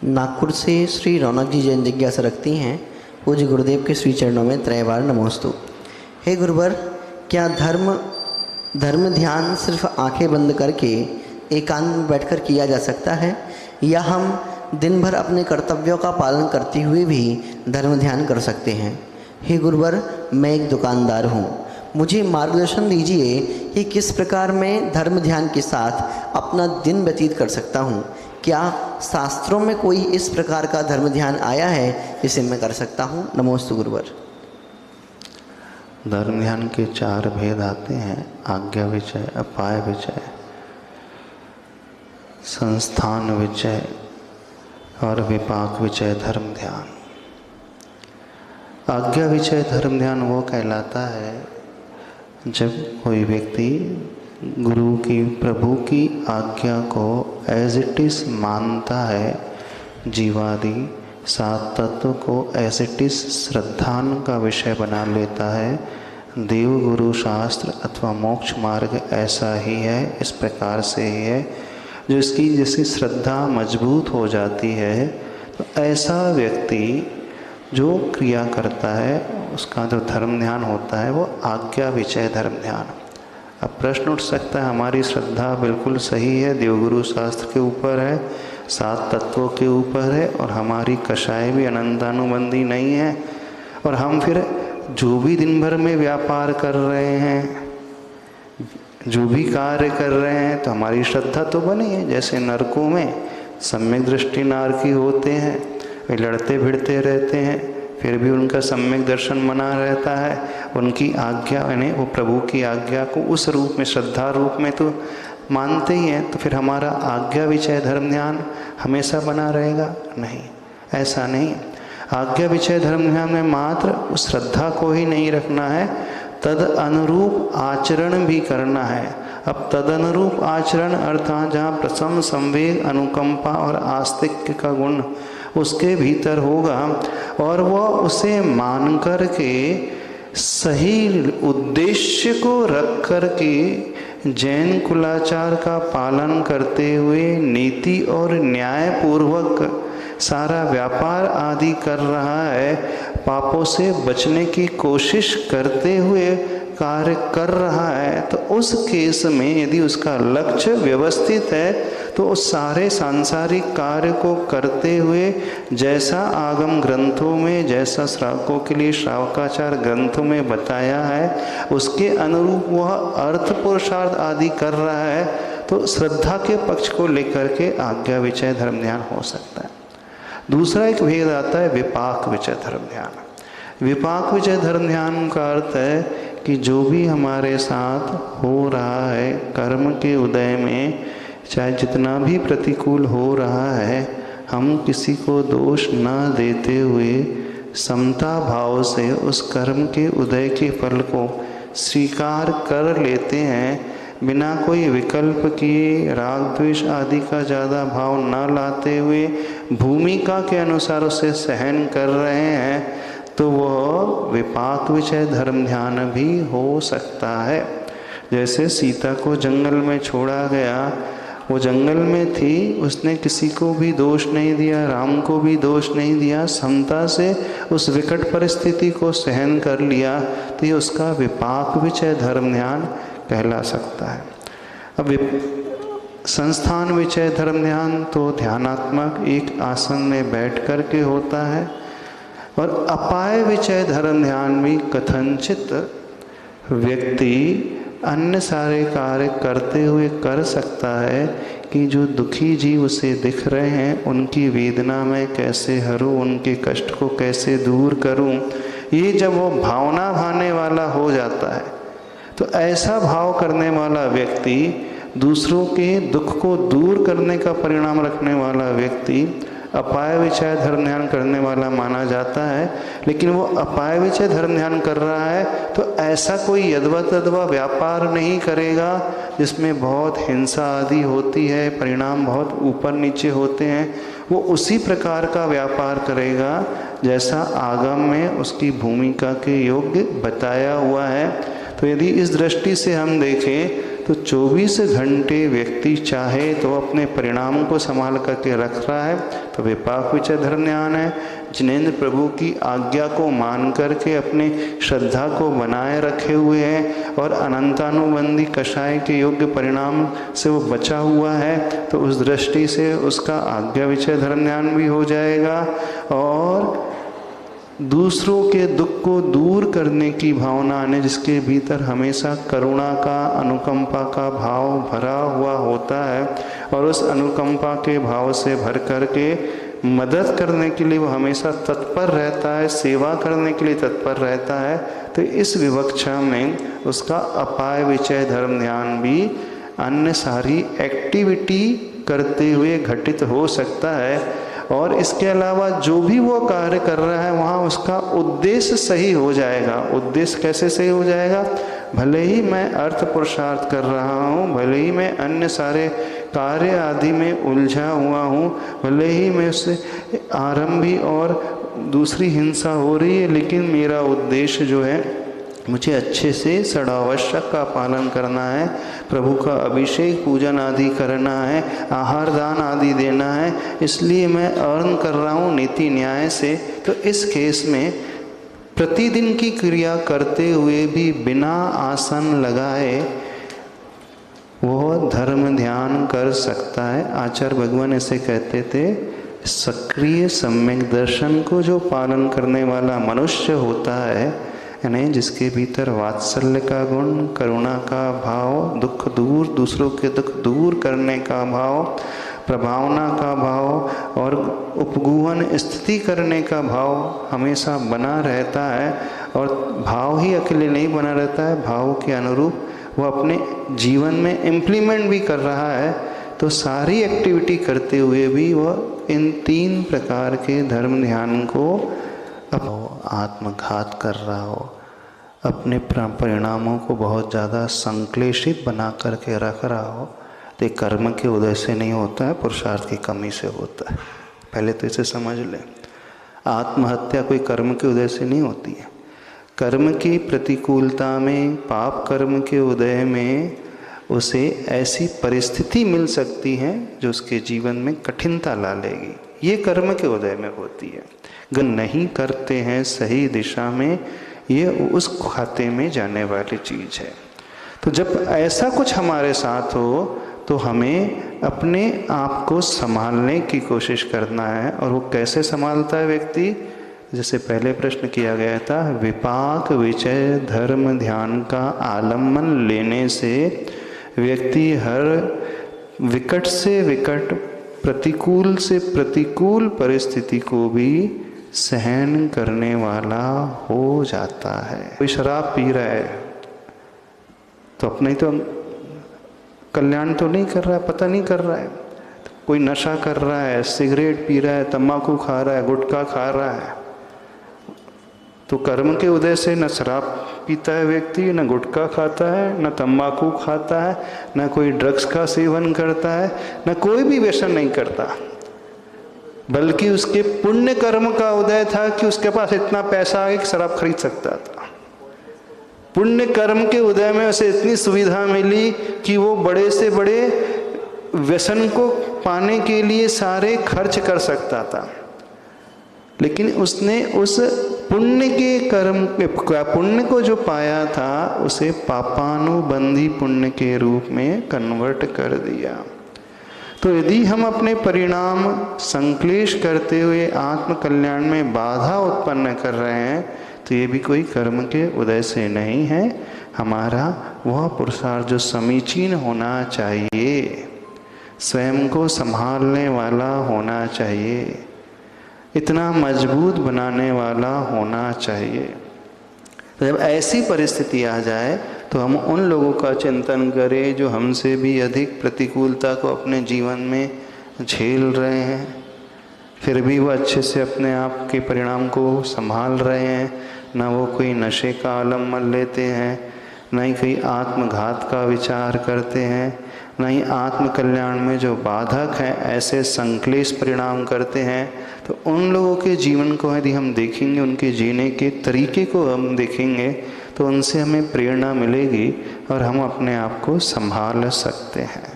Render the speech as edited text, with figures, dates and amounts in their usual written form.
नागपुर से श्री रौनक जी जैन जिज्ञासा रखती हैं, पूज्य गुरुदेव के श्री चरणों में त्रैवार नमोस्तु। हे गुरुवर, क्या धर्म ध्यान सिर्फ आंखें बंद करके एकांत में बैठकर किया जा सकता है, या हम दिन भर अपने कर्तव्यों का पालन करते हुए भी धर्म ध्यान कर सकते हैं? हे गुरुवर, मैं एक दुकानदार हूँ, मुझे मार्गदर्शन दीजिए कि किस प्रकार मैं धर्म ध्यान के साथ अपना दिन व्यतीत कर सकता हूँ। क्या शास्त्रों में कोई इस प्रकार का धर्म ध्यान आया है जिसे मैं कर सकता हूँ? नमोस्तु गुरुवर। धर्म ध्यान के 4 भेद आते हैं: आज्ञा विचय, अपाय विचय, संस्थान विचय और विपाक विचय धर्म ध्यान। आज्ञा विचय धर्म ध्यान वो कहलाता है जब कोई व्यक्ति गुरु की, प्रभु की आज्ञा को एज इट इज़ मानता है, जीवादि 7 तत्व को एज इट इज़ श्रद्धान का विषय बना लेता है। देव गुरु शास्त्र अथवा मोक्ष मार्ग ऐसा ही है, इस प्रकार से ही है। जो इसकी जैसी श्रद्धा मजबूत हो जाती है, तो ऐसा व्यक्ति जो क्रिया करता है उसका जो धर्म ध्यान होता है वो आज्ञा विचय धर्म ध्यान। अब प्रश्न उठ सकता है, हमारी श्रद्धा बिल्कुल सही है, देवगुरु शास्त्र के ऊपर है, 7 तत्वों के ऊपर है, और हमारी कषाय भी अनंतानुबंधी नहीं है, और हम फिर जो भी दिन भर में व्यापार कर रहे हैं, जो भी कार्य कर रहे हैं, तो हमारी श्रद्धा तो बनी है। जैसे नरकों में सम्यक दृष्टि नारकी होते हैं, वे लड़ते भिड़ते रहते हैं, फिर भी उनका सम्यक दर्शन बना रहता है। उनकी आज्ञा यानी वो प्रभु की आज्ञा को उस रूप में, श्रद्धा रूप में तो मानते ही हैं, तो फिर हमारा आज्ञा विचय धर्म ध्यान हमेशा बना रहेगा? नहीं, ऐसा नहीं। आज्ञा विचय धर्म ध्यान में मात्र उस श्रद्धा को ही नहीं रखना है, तद अनुरूप आचरण भी करना है। अब तद अनुरूप आचरण अर्थात जहाँ प्रसम, संवेग, अनुकंपा और आस्तिक्य का गुण उसके भीतर होगा, और वह उसे मान कर के सही उद्देश्य को रख कर के जैन कुलाचार का पालन करते हुए नीति और न्याय पूर्वक सारा व्यापार आदि कर रहा है, पापों से बचने की कोशिश करते हुए कार्य कर रहा है, तो उस केस में यदि उसका लक्ष्य व्यवस्थित है, तो उस सारे सांसारिक कार्य को करते हुए जैसा आगम ग्रंथों में, जैसा श्रावकों के लिए श्रावकाचार ग्रंथों में बताया है, उसके अनुरूप वह अर्थ पुरुषार्थ आदि कर रहा है, तो श्रद्धा के पक्ष को लेकर के आज्ञा विचय धर्म ध्यान हो सकता है। दूसरा एक भेद आता है विपाक विचय धर्म ध्यान। विपाक विचय धर्म ध्यान का अर्थ है कि जो भी हमारे साथ हो रहा है कर्म के उदय में, चाहे जितना भी प्रतिकूल हो रहा है, हम किसी को दोष न देते हुए समता भाव से उस कर्म के उदय के फल को स्वीकार कर लेते हैं, बिना कोई विकल्प किए, राग द्वेष आदि का ज़्यादा भाव न लाते हुए भूमिका के अनुसार उसे सहन कर रहे हैं, तो वह विपाक विचय धर्म ध्यान भी हो सकता है। जैसे सीता को जंगल में छोड़ा गया, वो जंगल में थी, उसने किसी को भी दोष नहीं दिया, राम को भी दोष नहीं दिया, समता से उस विकट परिस्थिति को सहन कर लिया, तो ये उसका विपाक विचय धर्म ध्यान कहला सकता है। अब संस्थान विचय धर्म ध्यान तो ध्यानात्मक एक आसन में बैठ कर के होता है, और अपाय विचय धर्म ध्यान भी कथनचित व्यक्ति अन्य सारे कार्य करते हुए कर सकता है कि जो दुखी जीव उसे दिख रहे हैं, उनकी वेदना में कैसे हरूं, उनके कष्ट को कैसे दूर करूं। ये जब वो भावना भाने वाला हो जाता है, तो ऐसा भाव करने वाला व्यक्ति, दूसरों के दुख को दूर करने का परिणाम रखने वाला व्यक्ति अपाय विचय धर्म ध्यान करने वाला माना जाता है। लेकिन वो अपाय विचय धर्म ध्यान कर रहा है तो ऐसा कोई यदवा तदवा व्यापार नहीं करेगा जिसमें बहुत हिंसा आदि होती है, परिणाम बहुत ऊपर नीचे होते हैं। वो उसी प्रकार का व्यापार करेगा जैसा आगम में उसकी भूमिका के योग्य बताया हुआ है। तो यदि इस दृष्टि से हम देखें तो 24 घंटे व्यक्ति चाहे तो अपने परिणामों को संभाल करके रख रहा है, तो विपाक विचय धर्म ध्यान है। जिनेंद्र प्रभु की आज्ञा को मान करके अपने श्रद्धा को बनाए रखे हुए है और अनंतानुबंधी कषाय के योग्य परिणाम से वो बचा हुआ है, तो उस दृष्टि से उसका आज्ञा विचय धर्म ध्यान भी हो जाएगा। और दूसरों के दुख को दूर करने की भावना आने, जिसके भीतर हमेशा करुणा का, अनुकंपा का भाव भरा हुआ होता है और उस अनुकंपा के भाव से भर करके मदद करने के लिए वो हमेशा तत्पर रहता है, सेवा करने के लिए तत्पर रहता है। तो इस विवक्षा में उसका अपाय विचय धर्म ध्यान भी अन्य सारी एक्टिविटी करते हुए घटित हो सकता है। और इसके अलावा जो भी वो कार्य कर रहा है वहाँ उसका उद्देश्य सही हो जाएगा। उद्देश्य कैसे सही हो जाएगा? भले ही मैं अर्थ पुरुषार्थ कर रहा हूँ, भले ही मैं अन्य सारे कार्य आदि में उलझा हुआ हूँ, भले ही मैं उससे आरंभी और दूसरी हिंसा हो रही है, लेकिन मेरा उद्देश्य जो है मुझे अच्छे से षडावश्यक का पालन करना है, प्रभु का अभिषेक पूजन आदि करना है, आहार दान आदि देना है, इसलिए मैं अर्न कर रहा हूँ नीति न्याय से। तो इस केस में प्रतिदिन की क्रिया करते हुए भी बिना आसन लगाए वो धर्म ध्यान कर सकता है। आचार्य भगवान ऐसे कहते थे, सक्रिय सम्यक दर्शन को जो पालन करने वाला मनुष्य होता है, यानी जिसके भीतर वात्सल्य का गुण, करुणा का भाव, दुख दूर, दूसरों के दुख दूर करने का भाव, प्रभावना का भाव और उपगुहन स्थिति करने का भाव हमेशा बना रहता है। और भाव ही अकेले नहीं बना रहता है, भाव के अनुरूप वो अपने जीवन में इम्प्लीमेंट भी कर रहा है। तो सारी एक्टिविटी करते हुए भी वह इन 3 प्रकार के धर्म ध्यान को आत्मघात कर रहा हो, अपने परिणामों को बहुत ज़्यादा संक्लेशित बना करके रख रहा हो, तो कर्म के उदय से नहीं होता है, पुरुषार्थ की कमी से होता है। पहले तो इसे समझ लें। आत्महत्या कोई कर्म के उदय से नहीं होती है। कर्म की प्रतिकूलता में, पाप कर्म के उदय में उसे ऐसी परिस्थिति मिल सकती है जो उसके जीवन में कठिनता ला लेगी, ये कर्म के उदय में होती है। अगर नहीं करते हैं सही दिशा में, ये उस खाते में जाने वाली चीज़ है। तो जब ऐसा कुछ हमारे साथ हो तो हमें अपने आप को संभालने की कोशिश करना है। और वो कैसे संभालता है व्यक्ति? जैसे पहले प्रश्न किया गया था, विपाक विचय धर्म ध्यान का आलम्बन लेने से व्यक्ति हर विकट से विकट, प्रतिकूल से प्रतिकूल परिस्थिति को भी सहन करने वाला हो जाता है। कोई शराब पी रहा है तो अपने तो कल्याण तो नहीं कर रहा है, पता नहीं कर रहा है। कोई नशा कर रहा है, सिगरेट पी रहा है, तम्बाकू खा रहा है, गुटखा खा रहा है, तो कर्म के उदय से न शराब पीता है व्यक्ति, न गुटखा खाता है, न तम्बाकू खाता है, न कोई ड्रग्स का सेवन करता है, न कोई भी व्यसन नहीं करता, बल्कि उसके पुण्य कर्म का उदय था कि उसके पास इतना पैसा आ गया कि शराब खरीद सकता था। पुण्य कर्म के उदय में उसे इतनी सुविधा मिली कि वो बड़े से बड़े व्यसन को पाने के लिए सारे खर्च कर सकता था। लेकिन उसने उस पुण्य के कर्म, पुण्य को जो पाया था उसे पापानुबंधी पुण्य के रूप में कन्वर्ट कर दिया। तो यदि हम अपने परिणाम संक्लेश करते हुए आत्म कल्याण में बाधा उत्पन्न कर रहे हैं, तो ये भी कोई कर्म के उदय से नहीं है। हमारा वह पुरुषार्थ जो समीचीन होना चाहिए, स्वयं को संभालने वाला होना चाहिए, इतना मजबूत बनाने वाला होना चाहिए। तो जब ऐसी परिस्थिति आ जाए तो हम उन लोगों का चिंतन करें जो हमसे भी अधिक प्रतिकूलता को अपने जीवन में झेल रहे हैं, फिर भी वो अच्छे से अपने आप के परिणाम को संभाल रहे हैं। ना वो कोई नशे का आलम्बन लेते हैं, ना ही कोई आत्मघात का विचार करते हैं, ना ही आत्म कल्याण में जो बाधक हैं ऐसे संक्लेश परिणाम करते हैं। तो उन लोगों के जीवन को यदि हम देखेंगे, उनके जीने के तरीके को हम देखेंगे, तो तो उनसे हमें प्रेरणा मिलेगी और हम अपने आप को संभाल सकते हैं।